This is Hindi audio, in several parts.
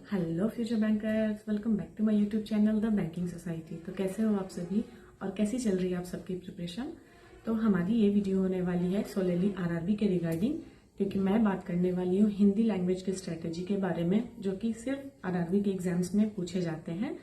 Hello future bankers, welcome back to my YouTube channel the banking society. तो कैसे हो आप सभी और कैसी चल रही है आप सबकी प्रिपरेशन। तो हमारी ये वीडियो होने वाली है सोलेली आरआरबी के रिगार्डिंग, क्योंकि मैं बात करने वाली हूँ हिंदी लैंग्वेज की स्ट्रेटेजी के बारे में, जो कि सिर्फ आरआरबी के एग्जाम्स में पूछे जाते हैं।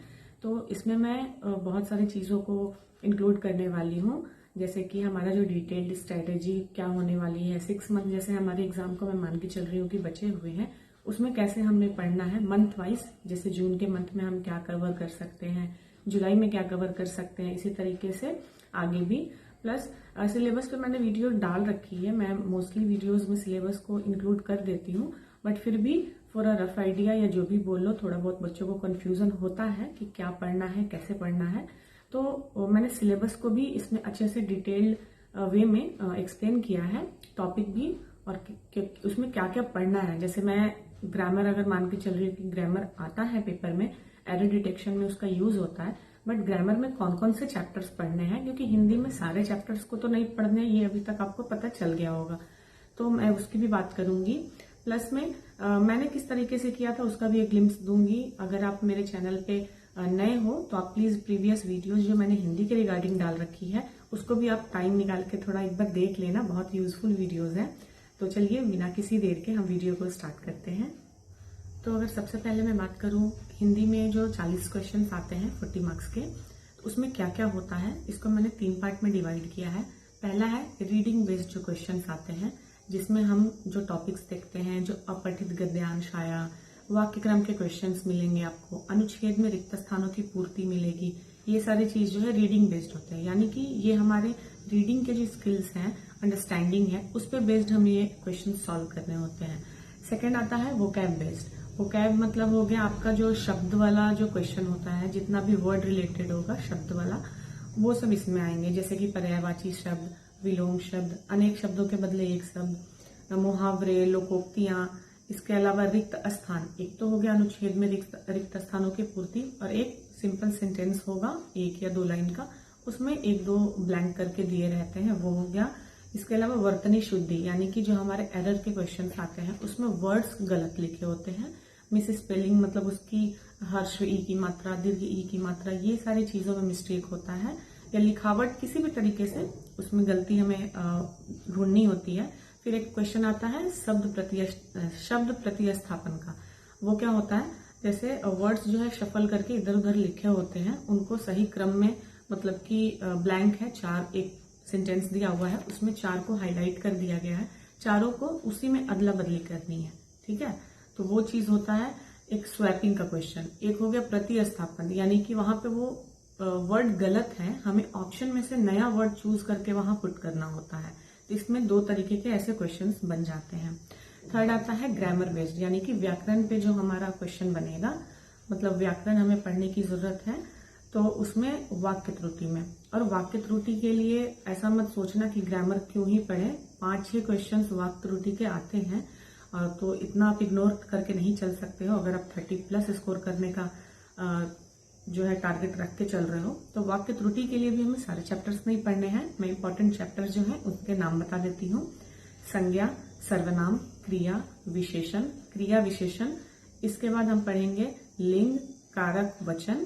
तो इसमें मैं बहुत सारी चीज़ों को इंक्लूड करने वाली हूँ, जैसे कि हमारा जो डिटेल्ड स्ट्रेटेजी क्या होने वाली है। 6 मंथ जैसे हमारे एग्जाम को मैं मान के चल रही हूँ कि बचे हुए हैं, उसमें कैसे हमें पढ़ना है मंथ वाइज। जैसे जून के मंथ में हम क्या कवर कर सकते हैं, जुलाई में क्या कवर कर सकते हैं, इसी तरीके से आगे भी। प्लस सिलेबस पे मैंने वीडियो डाल रखी है। मैं मोस्टली वीडियोस में सिलेबस को इंक्लूड कर देती हूँ, बट फिर भी फॉर अ रफ आइडिया या जो भी बोल लो, थोड़ा बहुत बच्चों को कंफ्यूजन होता है कि क्या पढ़ना है, कैसे पढ़ना है। तो मैंने सिलेबस को भी इसमें अच्छे से डिटेल्ड वे में एक्सप्लेन किया है, टॉपिक भी, और उसमें क्या क्या पढ़ना है। जैसे मैं ग्रामर अगर मान के चल रही हूँ कि ग्रामर आता है पेपर में, एरर डिटेक्शन में उसका यूज होता है, बट ग्रामर में कौन कौन से चैप्टर्स पढ़ने हैं, क्योंकि हिंदी में सारे चैप्टर्स को तो नहीं पढ़ने, ये अभी तक आपको पता चल गया होगा। तो मैं उसकी भी बात करूंगी। प्लस में मैंने किस तरीके से किया था उसका भी एक ग्लिम्स दूंगी। अगर आप मेरे चैनल पे नए हो तो आप प्लीज प्रीवियस वीडियोस जो मैंने हिंदी के रिगार्डिंग डाल रखी है उसको भी आप टाइम निकाल के थोड़ा एक बार देख लेना, बहुत यूजफुल वीडियोस हैं। तो चलिए बिना किसी देर के हम वीडियो को स्टार्ट करते हैं। तो अगर सबसे पहले मैं बात करूं हिंदी में जो 40 क्वेश्चन आते हैं 40 मार्क्स के, तो उसमें क्या क्या होता है इसको मैंने 3 पार्ट में डिवाइड किया है। पहला है रीडिंग बेस्ड जो क्वेश्चन आते हैं, जिसमें हम जो टॉपिक्स देखते हैं, जो अपठित गद्यांश आया, वाक्य क्रम के क्वेश्चंस मिलेंगे आपको, अनुच्छेद में रिक्त स्थानों की पूर्ति मिलेगी। ये सारी चीज जो है रीडिंग बेस्ड होते हैं, यानी कि ये हमारे रीडिंग के जो स्किल्स हैं, अंडरस्टैंडिंग है, उस पर बेस्ड हम ये क्वेश्चन सॉल्व करने होते हैं। सेकंड आता है वोकैब बेस्ड। वोकैब मतलब हो गया आपका जो शब्द वाला जो क्वेश्चन होता है, जितना भी वर्ड रिलेटेड होगा शब्द वाला, वो सब इसमें आएंगे। जैसे कि पर्यायवाची शब्द, विलोम शब्द, अनेक शब्दों के बदले एक शब्द, मुहावरे, लोकोक्तियां, इसके अलावा रिक्त स्थान। एक तो हो गया अनुच्छेद में रिक्त स्थानों की पूर्ति, और एक सिंपल सेंटेंस होगा 1 या 2 लाइन का, उसमें 1-2 ब्लैंक करके दिए रहते हैं, वो हो गया। इसके अलावा वर्तनी शुद्धि, यानी कि जो हमारे एरर के क्वेश्चन आते हैं उसमें वर्ड्स गलत लिखे होते हैं, मिस स्पेलिंग, मतलब उसकी हर्ष ई की मात्रा, दीर्घ ई की मात्रा, ये सारी चीजों में मिस्टेक होता है, या लिखावट किसी भी तरीके से उसमें गलती हमें ढूंढनी होती है। फिर एक क्वेश्चन आता है शब्द प्रतिस्थापन का। वो क्या होता है, जैसे वर्ड्स जो है शफल करके इधर उधर लिखे होते हैं, उनको सही क्रम में, मतलब कि ब्लैंक है 4, एक सेंटेंस दिया हुआ है, उसमें 4 को हाईलाइट कर दिया गया है, चारों को उसी में अदला बदली करनी है, ठीक है। तो वो चीज होता है एक स्वैपिंग का क्वेश्चन। एक हो गया प्रतिस्थापन, यानी कि वहां पे वो वर्ड गलत है, हमें ऑप्शन में से नया वर्ड चूज करके वहां पुट करना होता है। तो इसमें 2 तरीके के ऐसे क्वेश्चंस बन जाते हैं। थर्ड आता है ग्रामर बेस्ड, यानी कि व्याकरण पे जो हमारा क्वेश्चन बनेगा, मतलब व्याकरण हमें पढ़ने की जरूरत है, तो उसमें वाक्य त्रुटि में। और वाक्य त्रुटि के लिए ऐसा मत सोचना कि ग्रामर क्यों ही पढ़े, 5-6 क्वेश्चन वाक्य त्रुटि के आते हैं, तो इतना आप इग्नोर करके नहीं चल सकते हो। अगर आप 30+ स्कोर करने का जो है टारगेट रख के चल रहे हो, तो वाक्य त्रुटि के लिए भी हमें सारे चैप्टर्स नहीं पढ़ने हैं। मैं इंपॉर्टेंट चैप्टर्स जो है उनके नाम बता देती हूँ। संज्ञा, सर्वनाम, क्रिया, विशेषण, क्रिया विशेषण। इसके बाद हम पढ़ेंगे लिंग, कारक, वचन,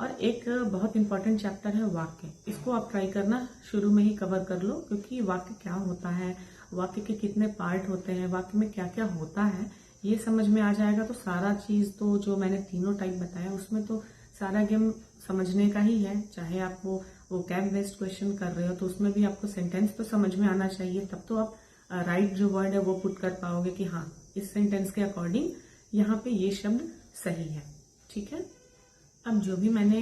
और एक बहुत इंपॉर्टेंट चैप्टर है वाक्य। इसको आप ट्राई करना शुरू में ही कवर कर लो, क्योंकि वाक्य क्या होता है, वाक्य के कितने पार्ट होते हैं, वाक्य में क्या क्या होता है, ये समझ में आ जाएगा। तो सारा चीज तो जो मैंने तीनों टाइप बताया उसमें तो सारा गेम समझने का ही है। चाहे आप वो कैब बेस्ड क्वेश्चन कर रहे हो, तो उसमें भी आपको सेंटेंस तो समझ में आना चाहिए, तब तो आप राइट जो वर्ड है वो पुट कर पाओगे कि हाँ इस सेंटेंस के अकॉर्डिंग यहाँ पे ये शब्द सही है, ठीक है। अब जो भी मैंने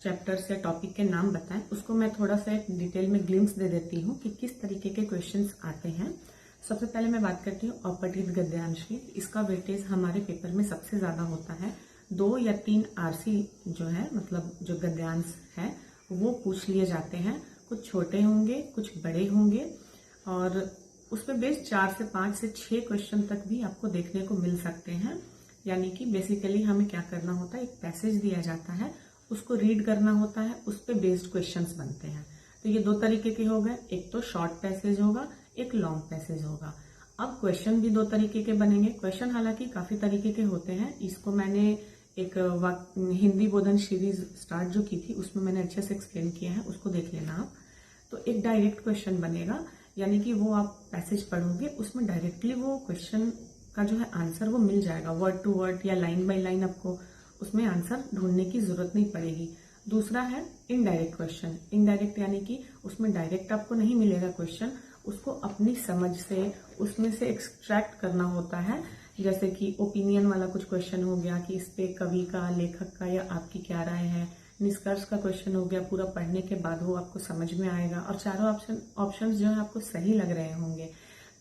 चैप्टर्स या टॉपिक के नाम बताएं, उसको मैं थोड़ा सा एक डिटेल में ग्लिम्स दे देती हूँ कि किस तरीके के क्वेश्चंस आते हैं। सबसे पहले मैं बात करती हूँ अपठित गद्यांश की। इसका वेटेज हमारे पेपर में सबसे ज्यादा होता है। 2 या 3 आरसी जो है, मतलब जो गद्यांश है, वो पूछ लिए जाते हैं। कुछ छोटे होंगे, कुछ बड़े होंगे, और उसमें बेस 4 से 5 से 6 क्वेश्चन तक भी आपको देखने को मिल सकते हैं। यानी कि बेसिकली हमें क्या करना होता है, एक पैसेज दिया जाता है, उसको रीड करना होता है, उस पे बेस्ड क्वेश्चंस बनते हैं। तो ये 2 तरीके के हो गए, एक तो शॉर्ट पैसेज होगा, एक लॉन्ग पैसेज होगा। अब क्वेश्चन भी दो तरीके के बनेंगे। क्वेश्चन हालांकि काफी तरीके के होते हैं। इसको मैंने एक हिंदी बोधन सीरीज स्टार्ट जो की थी उसमें मैंने अच्छे से एक्सप्लेन किया है, उसको देख लेना आप। तो एक डायरेक्ट क्वेश्चन बनेगा, यानी कि वो आप पैसेज पढ़ोगे उसमें डायरेक्टली वो क्वेश्चन का जो है आंसर वो मिल जाएगा, वर्ड टू वर्ड या लाइन बाय लाइन, आपको उसमें आंसर ढूंढने की जरूरत नहीं पड़ेगी। दूसरा है इनडायरेक्ट क्वेश्चन। इनडायरेक्ट यानी कि उसमें डायरेक्ट आपको नहीं मिलेगा क्वेश्चन, उसको अपनी समझ से उसमें से एक्सट्रैक्ट करना होता है। जैसे कि ओपिनियन वाला कुछ क्वेश्चन हो गया कि इस पे कवि का, लेखक का या आपकी क्या राय है। निष्कर्ष का क्वेश्चन हो गया, पूरा पढ़ने के बाद वो आपको समझ में आएगा और चारों ऑप्शन जो है आपको सही लग रहे होंगे,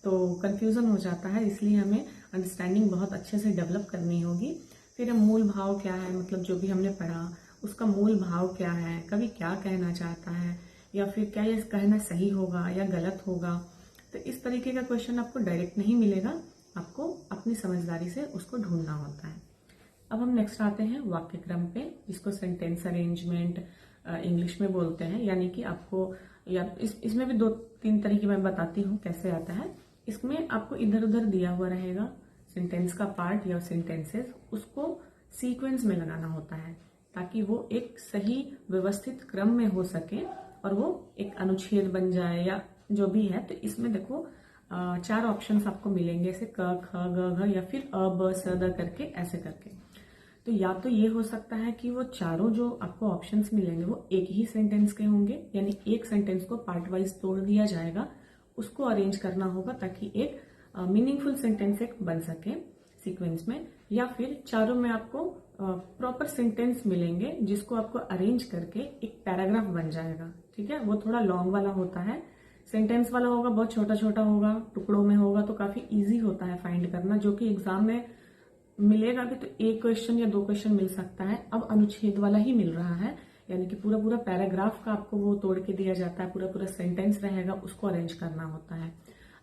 तो कंफ्यूजन हो जाता है। इसलिए हमें अंडरस्टैंडिंग बहुत अच्छे से डेवलप करनी होगी। फिर हम मूल भाव क्या है, मतलब जो भी हमने पढ़ा उसका मूल भाव क्या है, कवि क्या कहना चाहता है, या फिर क्या ये कहना सही होगा या गलत होगा। तो इस तरीके का क्वेश्चन आपको डायरेक्ट नहीं मिलेगा, आपको अपनी समझदारी से उसको ढूंढना होता है। अब हम नेक्स्ट आते हैं वाक्य क्रम पे, जिसको सेंटेंस अरेंजमेंट इंग्लिश में बोलते हैं। यानी कि आपको या इसमें भी दो तीन तरीके मैं बताती हूँ कैसे आता है। इसमें आपको इधर उधर दिया हुआ रहेगा सेंटेंस का पार्ट या सेंटेंसेस, उसको सीक्वेंस में लगाना होता है ताकि वो एक सही व्यवस्थित क्रम में हो सके और वो एक अनुच्छेद बन जाए या जो भी है। तो इसमें देखो 4 ऑप्शंस आपको मिलेंगे, जैसे क, ख, ग, घ या फिर अ, ब, स, द करके ऐसे करके। तो या तो ये हो सकता है कि वो चारों जो आपको ऑप्शंस मिलेंगे वो एक ही सेंटेंस के होंगे, यानी एक सेंटेंस को पार्ट वाइज तोड़ दिया जाएगा, उसको अरेंज करना होगा ताकि एक मीनिंगफुल सेंटेंस एक बन सके सीक्वेंस में। या फिर चारों में आपको प्रॉपर सेंटेंस मिलेंगे जिसको आपको अरेंज करके एक पैराग्राफ बन जाएगा। ठीक है, वो थोड़ा लॉन्ग वाला होता है। सेंटेंस वाला होगा बहुत छोटा छोटा होगा, टुकड़ों में होगा, तो काफी इजी होता है फाइंड करना, जो कि एग्जाम में मिलेगा भी तो एक क्वेश्चन या 2 क्वेश्चन मिल सकता है। अब अनुच्छेद वाला ही मिल रहा है, यानी कि पूरा पूरा पैराग्राफ का आपको वो तोड़ के दिया जाता है, पूरा पूरा सेंटेंस रहेगा, उसको अरेंज करना होता है।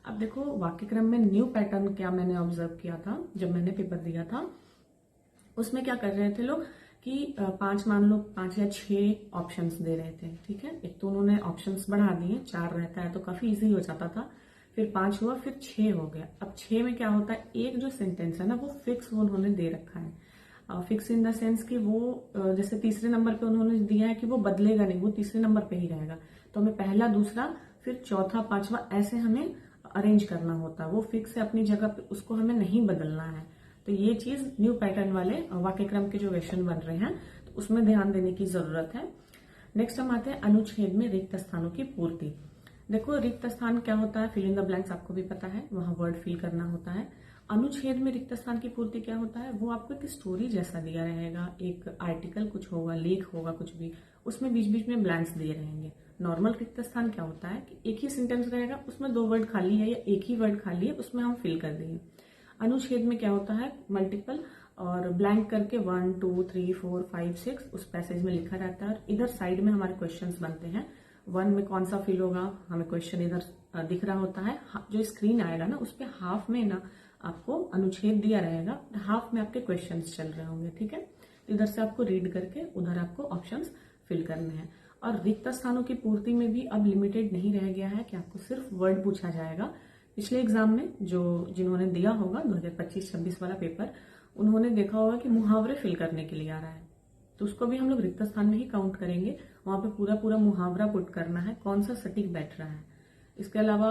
अब देखो वाक्यक्रम में न्यू पैटर्न क्या मैंने ऑब्जर्व किया था जब मैंने पेपर दिया था। उसमें क्या कर रहे थे लोग कि 5 मान लो 5 या 6 ऑप्शंस दे रहे थे। ठीक है, एक तो उन्होंने ऑप्शंस बढ़ा दिए, 4 रहता है तो काफी इजी हो जाता था, फिर 5 हुआ, फिर 6 हो गया। अब 6 में क्या होता है, एक जो सेंटेंस है ना वो फिक्स उन्होंने दे रखा है। फिक्स इन द सेंस कि वो जैसे तीसरे नंबर पे उन्होंने दिया है कि वो बदलेगा नहीं, वो तीसरे नंबर पे ही रहेगा। तो हमें पहला, दूसरा, फिर चौथा, पांचवा ऐसे हमें अरेंज करना होता है। वो फिक्स है अपनी जगह पे, उसको हमें नहीं बदलना है। तो ये चीज न्यू पैटर्न वाले वाक्यक्रम के जो क्वेश्चन बन रहे हैं तो उसमें ध्यान देने की जरूरत है। नेक्स्ट हम आते हैं अनुच्छेद में रिक्त स्थानों की पूर्ति। देखो रिक्त स्थान क्या होता है, फिल इन द ब्लैंक्स आपको भी पता है, वहां वर्ड फिल करना होता है। अनुच्छेद में रिक्त स्थान की पूर्ति क्या होता है, वो आपको एक स्टोरी जैसा दिया रहेगा, एक आर्टिकल कुछ होगा, लेख होगा कुछ भी, उसमें बीच बीच में ब्लैंक्स दिए रहेंगे। नॉर्मल रिक्त स्थान क्या होता है कि एक ही सेंटेंस रहेगा, उसमें 2 वर्ड खाली है या एक ही वर्ड खाली है, उसमें हम फिल कर देंगे। अनुच्छेद में क्या होता है, मल्टीपल और ब्लैंक करके 1 2 3 4 5 6 उस पैसेज में लिखा रहता है। इधर साइड में हमारे क्वेश्चंस बनते हैं। 1 में कौन सा फिल होगा, हमें क्वेश्चन इधर दिख रहा होता है। जो स्क्रीन आएगा ना उस पे हाफ में ना आपको अनुच्छेद दिया रहेगा, हाफ में आपके क्वेश्चंस चल रहे होंगे। ठीक है, इधर से आपको रीड करके उधर आपको ऑप्शंस फिल करने हैं। और रिक्त स्थानों की पूर्ति में भी अब लिमिटेड नहीं रह गया है कि आपको सिर्फ वर्ड पूछा जाएगा। पिछले एग्जाम में जिन्होंने दिया होगा 2025-26 वाला पेपर, उन्होंने देखा होगा कि मुहावरे फिल करने के लिए आ रहा है, तो उसको भी हम लोग रिक्त स्थान में ही काउंट करेंगे। वहां पे पूरा पूरा मुहावरा पुट करना है, कौन सा सटीक बैठ रहा है। इसके अलावा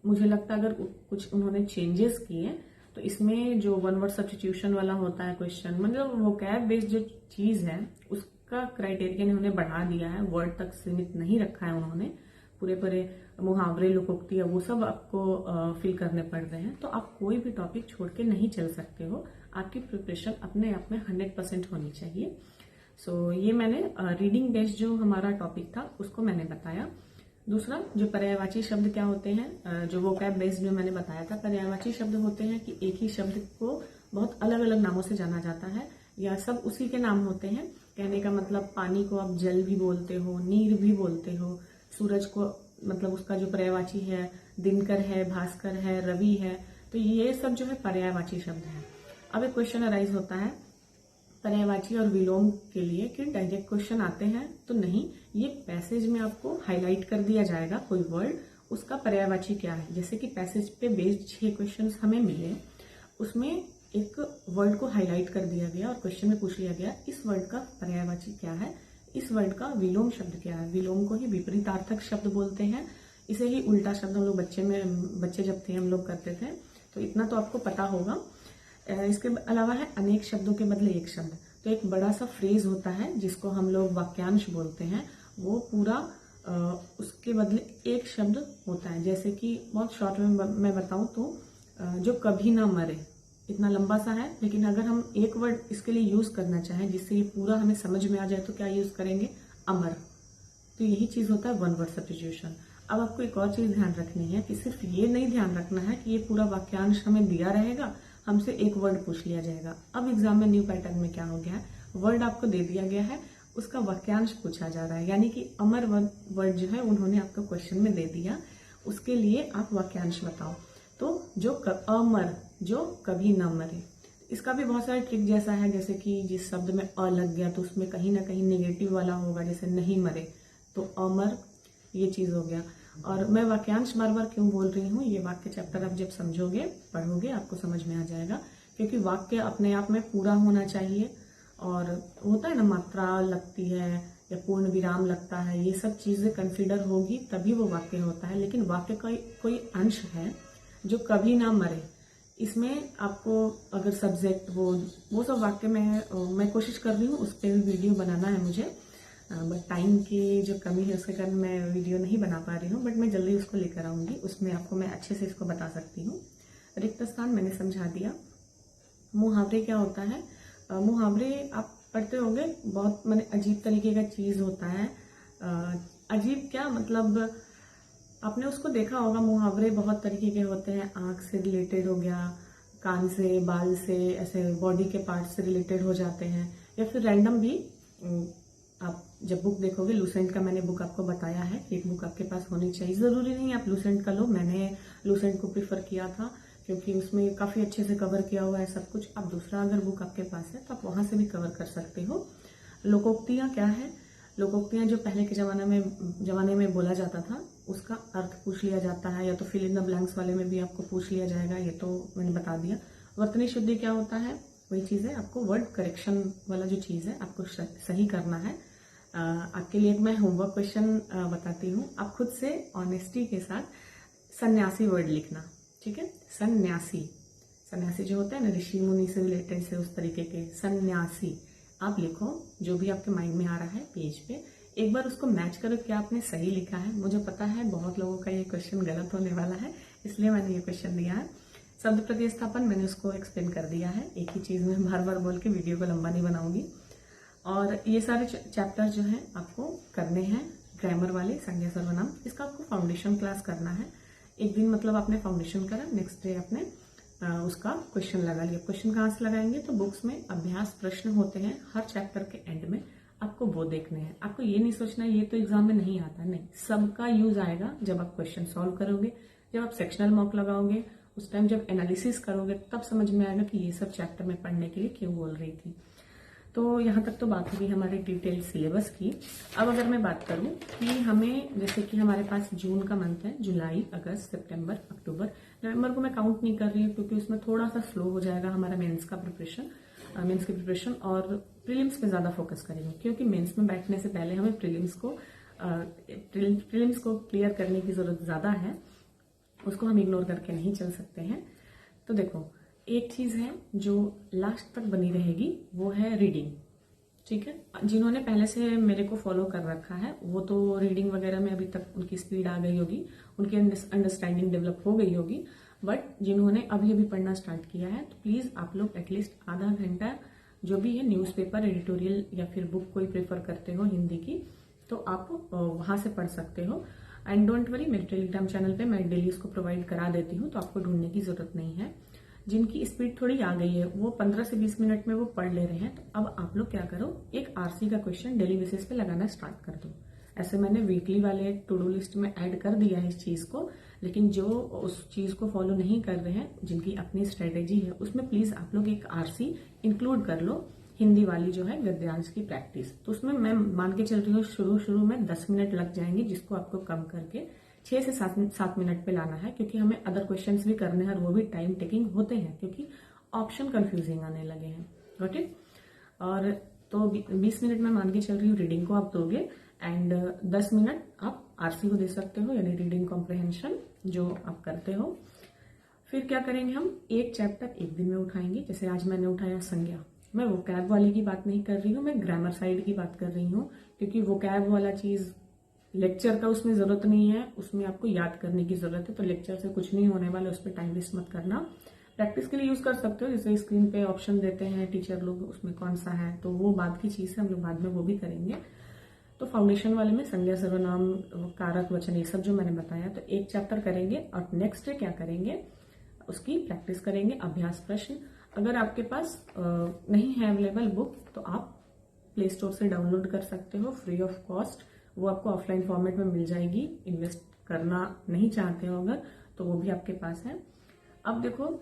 मुझे लगता है अगर कुछ उन्होंने चेंजेस किए तो इसमें जो 1 वर्ड सब्स्टिट्यूशन वाला होता है क्वेश्चन, मतलब वोकैब बेस्ड जो चीज है उसका क्राइटेरियन उन्होंने बढ़ा दिया है, वर्ड तक सीमित नहीं रखा है उन्होंने। पूरे पूरे मुहावरे, लोकोक्ति वो सब आपको फिल करने पड़ रहे हैं। तो आप कोई भी टॉपिक छोड़ के नहीं चल सकते हो, आपकी प्रिपरेशन अपने आप में 100% होनी चाहिए। सो ये मैंने रीडिंग बेस्ड जो हमारा टॉपिक था उसको मैंने बताया। दूसरा जो पर्यायवाची शब्द क्या होते हैं, जो वोकैब बेस्ड में मैंने बताया था, पर्यायवाची शब्द होते हैं कि एक ही शब्द को बहुत अलग अलग नामों से जाना जाता है या सब उसी के नाम होते हैं। कहने का मतलब पानी को आप जल भी बोलते हो, नीर भी बोलते हो, सूरज को मतलब उसका जो पर्यायवाची है दिनकर है, भास्कर है, रवि है। तो ये सब जो है पर्यायवाची शब्द है। अब एक क्वेश्चन अराइज होता है पर्यायवाची और विलोम के लिए कि डायरेक्ट क्वेश्चन आते हैं तो नहीं, ये पैसेज में आपको हाईलाइट कर दिया जाएगा कोई वर्ड, उसका पर्यायवाची क्या है। जैसे कि पैसेज पे बेस्ड 6 क्वेश्चन हमें मिले, उसमें एक वर्ड को हाईलाइट कर दिया गया और क्वेश्चन में पूछ लिया गया इस वर्ड का पर्यायवाची क्या है, इस वर्ड का विलोम शब्द क्या है। विलोम को ही विपरीतार्थक शब्द बोलते हैं। इसे ही उल्टा शब्द हम लोग बच्चे जब थे हम लोग करते थे, तो इतना तो आपको पता होगा। इसके अलावा है अनेक शब्दों के बदले एक शब्द। तो एक बड़ा सा फ्रेज होता है जिसको हम लोग वाक्यांश बोलते हैं, वो पूरा उसके बदले एक शब्द होता है। जैसे कि बहुत शॉर्ट में मैं बताऊं तो जो कभी ना मरे, इतना लंबा सा है, लेकिन अगर हम एक वर्ड इसके लिए यूज करना चाहें जिससे ये पूरा हमें समझ में आ जाए तो क्या यूज करेंगे, अमर। तो यही चीज होता है वन वर्ड सब्स्टिट्यूशन। अब आपको एक और चीज ध्यान रखनी है कि सिर्फ ये नहीं ध्यान रखना है कि ये पूरा वाक्यांश हमें दिया रहेगा, हमसे एक वर्ड पूछ लिया जाएगा। अब एग्जाम में न्यू पैटर्न में क्या हो गया है, वर्ड आपको दे दिया गया है, उसका वाक्यांश पूछा जा रहा है, यानी कि अमर वर्ड जो है उन्होंने आपको क्वेश्चन में दे दिया, उसके लिए आप वाक्यांश बताओ। तो जो अमर, जो कभी ना मरे, इसका भी बहुत सारे ट्रिक जैसा है। जैसे कि जिस शब्द में अ लग गया तो उसमें कहीं ना कहीं नेगेटिव वाला होगा, जैसे नहीं मरे, तो अमर, ये चीज हो गया। और मैं वाक्यांश बार बार क्यों बोल रही हूँ, ये वाक्य चैप्टर आप जब समझोगे पढ़ोगे आपको समझ में आ जाएगा, क्योंकि वाक्य अपने आप में पूरा होना चाहिए। और होता है ना, मात्रा लगती है या पूर्ण विराम लगता है, ये सब चीजें कंसिडर होगी तभी वो वाक्य होता है। लेकिन वाक्य का कोई अंश है जो कभी ना मरे, इसमें आपको अगर सब्जेक्ट वो सब वाक्य में मैं कोशिश कर रही हूँ, उस पर भी वीडियो बनाना है मुझे, बट टाइम की जो कमी है उसके कारण मैं वीडियो नहीं बना पा रही हूँ, बट मैं जल्दी उसको लेकर आऊंगी, उसमें आपको मैं अच्छे से इसको बता सकती हूँ। रिक्त स्थान मैंने समझा दिया। मुहावरे क्या होता है, मुहावरे आप पढ़ते होंगे, बहुत माने अजीब तरीके का चीज होता है। अजीब क्या मतलब, आपने उसको देखा होगा, मुहावरे बहुत तरीके के होते हैं। आंख से रिलेटेड हो गया, कान से, बाल से, ऐसे बॉडी के पार्ट से रिलेटेड हो जाते हैं, या फिर रैंडम भी। आप जब बुक देखोगे, लूसेंट का मैंने बुक आपको बताया है, एक बुक आपके पास होनी चाहिए। जरूरी नहीं आप लूसेंट का लो, मैंने लूसेंट को प्रीफर किया था क्योंकि उसमें काफी अच्छे से कवर किया हुआ है सब कुछ। अब दूसरा अगर बुक आपके पास है तो आप वहां से भी कवर कर सकते हो। लोकोक्तियां क्या है, लोकोक्तियां जो पहले के जमाने में बोला जाता था, उसका अर्थ पूछ लिया जाता है, या तो फिल इन द ब्लैंक्स वाले में भी आपको पूछ लिया जाएगा, ये तो मैंने बता दिया। वर्तनी शुद्धि क्या होता है, वही चीज है, आपको वर्ड करेक्शन वाला जो चीज है आपको सही करना है। आपके लिए एक मैं होमवर्क क्वेश्चन बताती हूँ, आप खुद से ऑनेस्टी के साथ सन्यासी वर्ड लिखना, ठीक है। सन्यासी जो होता है ना, ऋषि मुनि से रिलेटेड से, उस तरीके के सन्यासी आप लिखो, जो भी आपके माइंड में आ रहा है पेज पे। एक बार उसको मैच करो क्या आपने सही लिखा है। मुझे पता है बहुत लोगों का ये क्वेश्चन गलत होने वाला है, इसलिए मैंने ये क्वेश्चन दिया है। शब्द प्रतिस्थापन मैंने उसको एक्सप्लेन कर दिया है, एक ही चीज में बार बार बोल के वीडियो को लंबा नहीं बनाऊंगी। और ये सारे चैप्टर जो है आपको करने हैं, ग्रामर वाले, संज्ञा सर्वनाम, इसका आपको फाउंडेशन क्लास करना है। एक दिन मतलब आपने फाउंडेशन करा, नेक्स्ट डे आपने उसका क्वेश्चन लगा लिया। क्वेश्चन कहाँ से लगाएंगे, तो बुक्स में अभ्यास प्रश्न होते हैं हर चैप्टर के एंड में, आपको वो देखने हैं। आपको ये नहीं सोचना ये तो एग्जाम में नहीं आता, नहीं, सबका यूज आएगा जब आप क्वेश्चन सॉल्व करोगे, जब आप सेक्शनल मॉक लगाओगे, उस टाइम जब एनालिसिस करोगे, तब समझ में आएगा कि ये सब चैप्टर में पढ़ने के लिए क्यों बोल रही थी। तो यहाँ तक तो बात होगी हमारे डिटेल सिलेबस की। अब अगर मैं बात करूँ कि हमें, जैसे कि हमारे पास जून का मंथ है, जुलाई, अगस्त, सितंबर, अक्टूबर, नवंबर को मैं काउंट नहीं कर रही हूँ क्योंकि उसमें थोड़ा सा स्लो हो जाएगा हमारा मेंस की प्रिपरेशन, और प्रीलिम्स पे ज्यादा फोकस करेंगे, क्योंकि मेंस में बैठने से पहले हमें प्रीलिम्स को क्लियर करने की जरूरत ज्यादा है, उसको हम इग्नोर करके नहीं चल सकते हैं। तो देखो, एक चीज है जो लास्ट तक बनी रहेगी, वो है रीडिंग, ठीक है। जिन्होंने पहले से मेरे को फॉलो कर रखा है वो तो रीडिंग वगैरह में अभी तक उनकी स्पीड आ गई होगी, उनकी अंडरस्टैंडिंग डेवलप हो गई होगी। बट जिन्होंने अभी अभी पढ़ना स्टार्ट किया है, तो प्लीज आप लोग एटलीस्ट आधा घंटा, जो भी है न्यूज़पेपर, एडिटोरियल या फिर बुक कोई प्रेफर करते हो हिंदी की, तो आप वहां से पढ़ सकते हो। एंड डोंट वरी, मेरे टेलीग्राम चैनल पे मैं डेली उसको प्रोवाइड करा देती हूँ, तो आपको ढूंढने की जरूरत नहीं है। जिनकी स्पीड थोड़ी आ गई है वो 15 से 20 मिनट में वो पढ़ ले रहे हैं, तो अब आप लोग क्या करो, एक आरसी का क्वेश्चन डेली बेसिस पे लगाना स्टार्ट कर दो। ऐसे मैंने वीकली वाले टू डू लिस्ट में ऐड कर दिया है इस चीज को, लेकिन जो उस चीज को फॉलो नहीं कर रहे हैं, जिनकी अपनी स्ट्रेटेजी है, उसमें प्लीज आप लोग एक आरसी इंक्लूड कर लो, हिंदी वाली जो है गद्यांश की प्रैक्टिस। तो उसमें मैं मान के चल रही हूँ शुरू में 10 मिनट लग जाएंगे, जिसको आपको कम करके 6 से 7 मिनट पे लाना है, क्योंकि हमें अदर क्वेश्चंस भी करने हैं और वो भी टाइम टेकिंग होते हैं, क्योंकि ऑप्शन कंफ्यूजिंग आने लगे हैं। Got it? और तो 20 मिनट में मान के चल रही हूँ रीडिंग को आप दोगे, एंड 10 मिनट आप आरसी को दे सकते हो, यानी रीडिंग कॉम्प्रहेंशन जो आप करते हो। फिर क्या करेंगे, हम एक चैप्टर एक दिन में उठाएंगे। जैसे आज मैंने उठाया संज्ञा। मैं वोकैब वाले की बात नहीं कर रही हूँ, मैं ग्रामर साइड की बात कर रही हूँ, क्योंकि वोकैब वाला चीज लेक्चर का उसमें जरूरत नहीं है, उसमें आपको याद करने की जरूरत है, तो लेक्चर से कुछ नहीं होने वाला, उस पर टाइम वेस्ट मत करना। प्रैक्टिस के लिए यूज कर सकते हो, जैसे स्क्रीन पे ऑप्शन देते हैं टीचर लोग, उसमें कौन सा है, तो वो बात की चीज है, हम लोग बाद में वो भी करेंगे। तो फाउंडेशन वाले में संज्ञा, सर्वनाम, कारक, वचन, ये सब जो मैंने बताया, तो एक चैप्टर करेंगे और नेक्स्ट डे क्या करेंगे, उसकी प्रैक्टिस करेंगे, अभ्यास प्रश्न। अगर आपके पास नहीं है अवेलेबल बुक, तो आप प्ले स्टोर से डाउनलोड कर सकते हो फ्री ऑफ कॉस्ट, वो आपको ऑफलाइन फॉर्मेट में मिल जाएगी। इन्वेस्ट करना नहीं चाहते हो अगर, तो वो भी आपके पास है। अब देखो,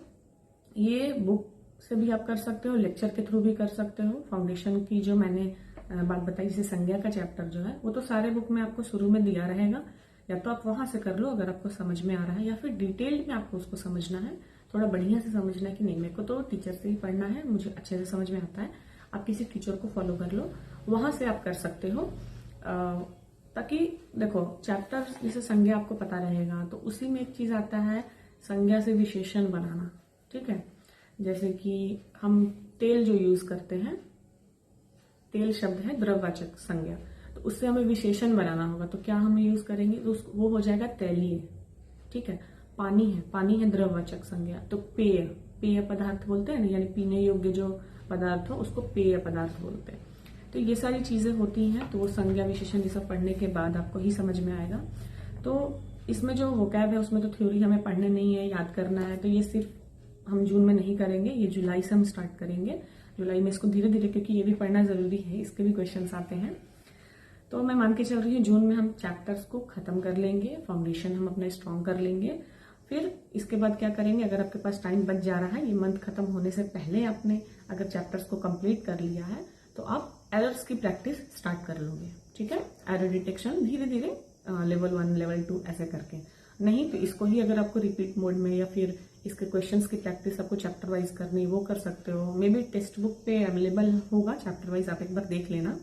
ये बुक से भी आप कर सकते हो, लेक्चर के थ्रू भी कर सकते हो। फाउंडेशन की जो मैंने बात बताई, जैसे संज्ञा का चैप्टर जो है, वो तो सारे बुक में आपको शुरू में दिया रहेगा, या तो आप वहां से कर लो अगर आपको समझ में आ रहा है, या फिर डिटेल में आपको उसको समझना है, थोड़ा बढ़िया से समझना है कि नहीं मेरे को तो टीचर से ही पढ़ना है, मुझे अच्छे से समझ में आता है, आप किसी टीचर को फॉलो कर लो, वहां से आप कर सकते हो। ताकि देखो, चैप्टर जैसे संज्ञा आपको पता रहेगा, तो उसी में एक चीज आता है संज्ञा से विशेषण बनाना। ठीक है, जैसे कि हम तेल जो यूज करते हैं, तेल शब्द है द्रववाचक संज्ञा, तो उससे हमें विशेषण बनाना होगा, तो क्या हम यूज करेंगे, तो वो हो जाएगा तैलीय। ठीक है, पानी है द्रववाचक संज्ञा, तो पेय पदार्थ बोलते हैं ना, यानी पीने योग्य जो पदार्थ हो उसको पेय पदार्थ बोलते हैं। तो ये सारी चीजें होती हैं, तो वो संज्ञा विशेषण ये सब पढ़ने के बाद आपको ही समझ में आएगा। तो इसमें जो वोकैब है उसमें तो थ्योरी हमें पढ़ने नहीं है, याद करना है, तो ये सिर्फ हम जून में नहीं करेंगे, ये जुलाई से हम स्टार्ट करेंगे। जुलाई में इसको धीरे धीरे, क्योंकि ये भी पढ़ना जरूरी है, इसके भी क्वेश्चन आते हैं। तो मैं मान के चल रही हूँ जून में हम चैप्टर्स को खत्म कर लेंगे, फाउंडेशन हम अपने स्ट्रॉन्ग कर लेंगे। फिर इसके बाद क्या करेंगे, अगर आपके पास टाइम बच जा रहा है, ये मंथ खत्म होने से पहले आपने अगर चैप्टर्स को कंप्लीट कर लिया है, तो आप एरर्स की प्रैक्टिस स्टार्ट कर लोगे। ठीक है, एरर डिटेक्शन धीरे धीरे लेवल 1 लेवल 2 ऐसे करके, नहीं तो इसको ही अगर आपको रिपीट मोड में या फिर इसके क्वेश्चंस की प्रैक्टिस आपको चैप्टर वाइज करनी, वो कर सकते हो। मे बी टेक्स्ट बुक पे अवेलेबल होगा चैप्टर वाइज, आप एक बार देख लेना।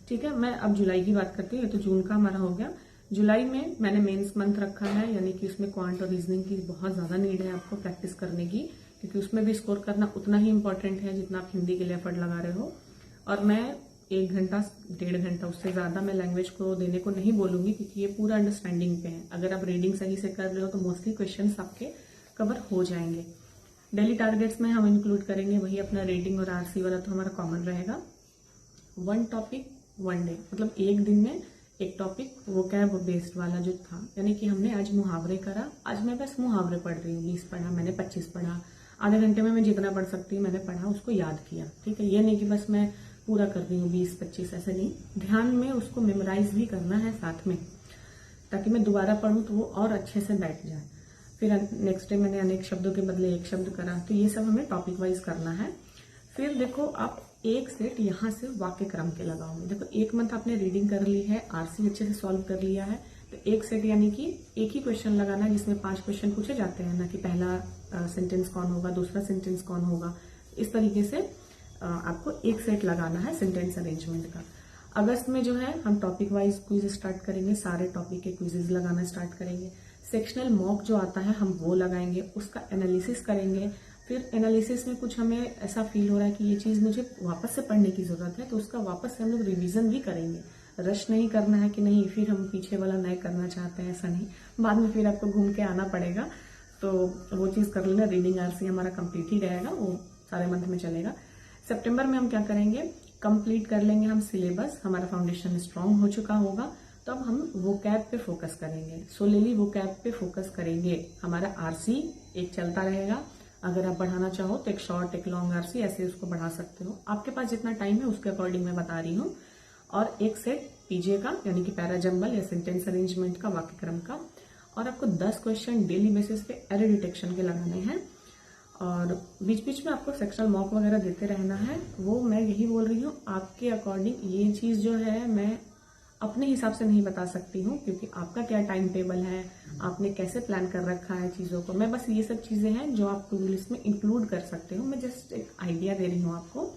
ठीक है, मैं अब जुलाई की बात करती हूँ, ये तो जून का हमारा हो गया। जुलाई में मैंने मेंस मंथ रखा है, यानी कि उसमें क्वांट और रीजनिंग की बहुत ज्यादा नीड है आपको प्रैक्टिस करने की, क्योंकि उसमें भी स्कोर करना उतना ही इंपॉर्टेंट है जितना आप हिंदी के लिए एफर्ट लगा रहे हो। और मैं 1 घंटा 1.5 घंटा उससे ज्यादा मैं लैंग्वेज को देने को नहीं बोलूंगी, क्योंकि ये पूरा अंडरस्टैंडिंग पे है। अगर आप रीडिंग सही से कर रहे हो तो मोस्टली क्वेश्चन आपके कवर हो जाएंगे। डेली टारगेट्स में हम इंक्लूड करेंगे वही अपना रीडिंग और आरसी वाला, तो हमारा कॉमन रहेगा। 1 टॉपिक 1 डे, मतलब एक दिन में एक टॉपिक वोकैब बेस्ड वाला जो था, यानी कि हमने आज मुहावरे करा, आज मैं बस मुहावरे पढ़ रही हूँ, 20 पढ़ा मैंने, 25 पढ़ा, आधे घंटे में मैं जितना पढ़ सकती हूँ मैंने पढ़ा, उसको याद किया। ठीक है, ये नहीं कि बस मैं पूरा कर रही हूँ 20-25, ऐसे नहीं, ध्यान में उसको मेमोराइज भी करना है साथ में, ताकि मैं दोबारा पढ़ूँ तो वो और अच्छे से बैठ जाए। फिर नेक्स्ट डे मैंने अनेक शब्दों के बदले एक शब्द करा, तो ये सब हमें टॉपिक वाइज करना है। फिर देखो, आप एक सेट यहाँ से वाक्य क्रम के लगाओगे। देखो, 1 मंथ आपने रीडिंग कर ली है, आरसी अच्छे से सॉल्व कर लिया है, तो एक सेट यानी कि एक ही क्वेश्चन लगाना, जिसमें 5 क्वेश्चन पूछे जाते हैं ना, कि पहला सेंटेंस कौन होगा, दूसरा सेंटेंस कौन होगा, इस तरीके से आपको एक सेट लगाना है सेंटेंस अरेंजमेंट का। अगस्त में जो है हम टॉपिक वाइज क्विज स्टार्ट करेंगे, सारे टॉपिक के क्विजेज लगाना स्टार्ट करेंगे। सेक्शनल मॉक जो आता है हम वो लगाएंगे, उसका एनालिसिस करेंगे। फिर एनालिसिस में कुछ हमें ऐसा फील हो रहा है कि ये चीज मुझे वापस से पढ़ने की जरूरत है, तो उसका वापस से हम लोग रिवीजन भी करेंगे। रश नहीं करना है कि नहीं फिर हम पीछे वाला नए करना चाहते हैं, ऐसा नहीं, बाद में फिर आपको घूम के आना पड़ेगा, तो वो चीज कर लेना। रीडिंग आरसी हमारा कंप्लीट ही रहेगा, वो सारे मंथ में चलेगा। सितंबर में हम क्या करेंगे, कंप्लीट कर लेंगे हम सिलेबस, हमारा फाउंडेशन स्ट्रांग हो चुका होगा, तो अब हम वोकैब पे फोकस करेंगे, सोलेली वोकैब पे फोकस करेंगे। हमारा आरसी एक चलता रहेगा, अगर आप बढ़ाना चाहो तो एक शॉर्ट एक लॉन्ग आरसी ऐसे उसको बढ़ा सकते हो, आपके पास जितना टाइम है उसके अकॉर्डिंग मैं बता रही हूँ। और एक सेट पीजे का, यानी कि पैरा जंबल या सेंटेंस अरेंजमेंट का, वाक्य क्रम का, और आपको 10 क्वेश्चन डेली बेसिस पे एरर डिटेक्शन के लगाने हैं। और बीच बीच में आपको सेक्शनल मॉक वगैरह देते रहना है, वो मैं यही बोल रही हूँ आपके अकॉर्डिंग। ये चीज जो है मैं अपने हिसाब से नहीं बता सकती हूँ, क्योंकि आपका क्या टाइम टेबल है, आपने कैसे प्लान कर रखा है चीज़ों को। मैं बस ये सब चीज़ें हैं जो आप टू डू लिस्ट में इंक्लूड कर सकते हो। मैं जस्ट एक आइडिया दे रही हूँ आपको।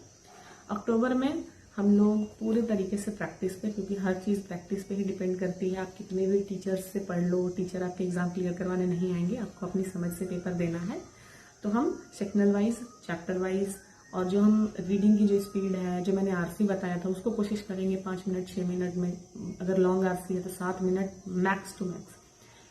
अक्टूबर में हम लोग पूरे तरीके से प्रैक्टिस पे, क्योंकि हर चीज़ प्रैक्टिस पे ही डिपेंड करती है। आप कितने भी टीचर्स से पढ़ लो, टीचर आपके एग्जाम क्लियर करवाने नहीं आएंगे, आपको अपनी समझ से पेपर देना है। तो हम सेक्शनल वाइज, चैप्टर वाइज, और जो हम रीडिंग की जो स्पीड है, जो मैंने आरसी बताया था, उसको कोशिश करेंगे 5 मिनट 6 मिनट में। अगर लॉन्ग आरसी है तो 7 मिनट मैक्स टू मैक्स,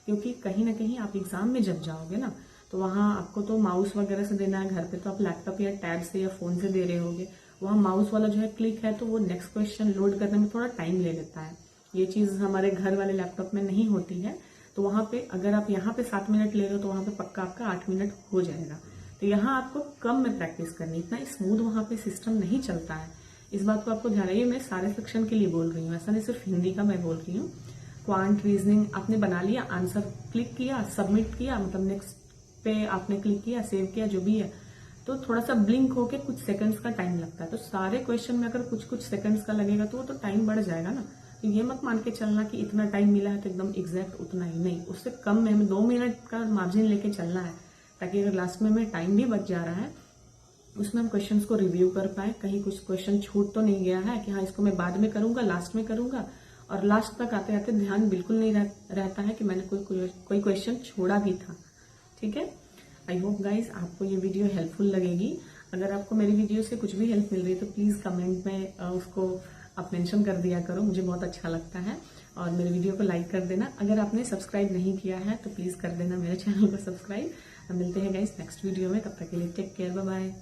क्योंकि कहीं ना कहीं आप एग्जाम में जब जाओगे ना, तो वहाँ आपको तो माउस वगैरह से देना है। घर पे तो आप लैपटॉप या टैब से या फोन से दे रहे होगे। वहाँ माउस वाला जो है क्लिक है, तो वो नेक्स्ट क्वेश्चन लोड करने में थोड़ा टाइम ले लेता है। ये चीज़ हमारे घर वाले लैपटॉप में नहीं होती है। तो वहाँ पे अगर आप यहाँ पे 7 मिनट ले रहे हो, तो वहाँ पे पक्का आपका 8 मिनट हो जाएगा। तो यहाँ आपको कम में प्रैक्टिस करनी, इतना स्मूथ वहाँ पे सिस्टम नहीं चलता है। इस बात को आपको ध्यान रखिए। मैं सारे सेक्शन के लिए बोल रही हूँ, ऐसा नहीं सिर्फ हिंदी का मैं बोल रही हूँ। क्वांट, रीजनिंग आपने बना लिया, आंसर क्लिक किया, सबमिट किया, मतलब नेक्स्ट पे आपने क्लिक किया, सेव किया, जो भी है, तो थोड़ा सा ब्लिंक होके कुछ सेकंड्स का टाइम लगता है। तो सारे क्वेश्चन में अगर कुछ कुछ सेकंड्स का लगेगा तो वो तो टाइम बढ़ जाएगा ना। तो ये मत मान के चलना कि इतना टाइम मिला है तो एकदम एग्जैक्ट उतना ही, नहीं, उससे कम में हमें 2 मिनट का मार्जिन लेके चलना है, ताकि अगर लास्ट में हमें टाइम भी बच जा रहा है, उसमें हम क्वेश्चंस को रिव्यू कर पाए। कहीं कुछ क्वेश्चन छूट तो नहीं गया है कि हाँ इसको मैं बाद में करूंगा, लास्ट में करूंगा, और लास्ट तक आते आते ध्यान बिल्कुल नहीं रहता है कि मैंने कोई क्वेश्चन छोड़ा भी था। ठीक है। आई होप गाइज आपको ये वीडियो हेल्पफुल लगेगी। अगर आपको मेरी वीडियो से कुछ भी हेल्प मिल रही है तो प्लीज़ कमेंट में उसको आप मेंशन कर दिया करो, मुझे बहुत अच्छा लगता है। और मेरे वीडियो को लाइक कर देना। अगर आपने सब्सक्राइब नहीं किया है तो प्लीज़ कर देना मेरे चैनल को सब्सक्राइब। मिलते हैं गाइज नेक्स्ट वीडियो में, तब तक के लिए टेक केयर, बाय बाय।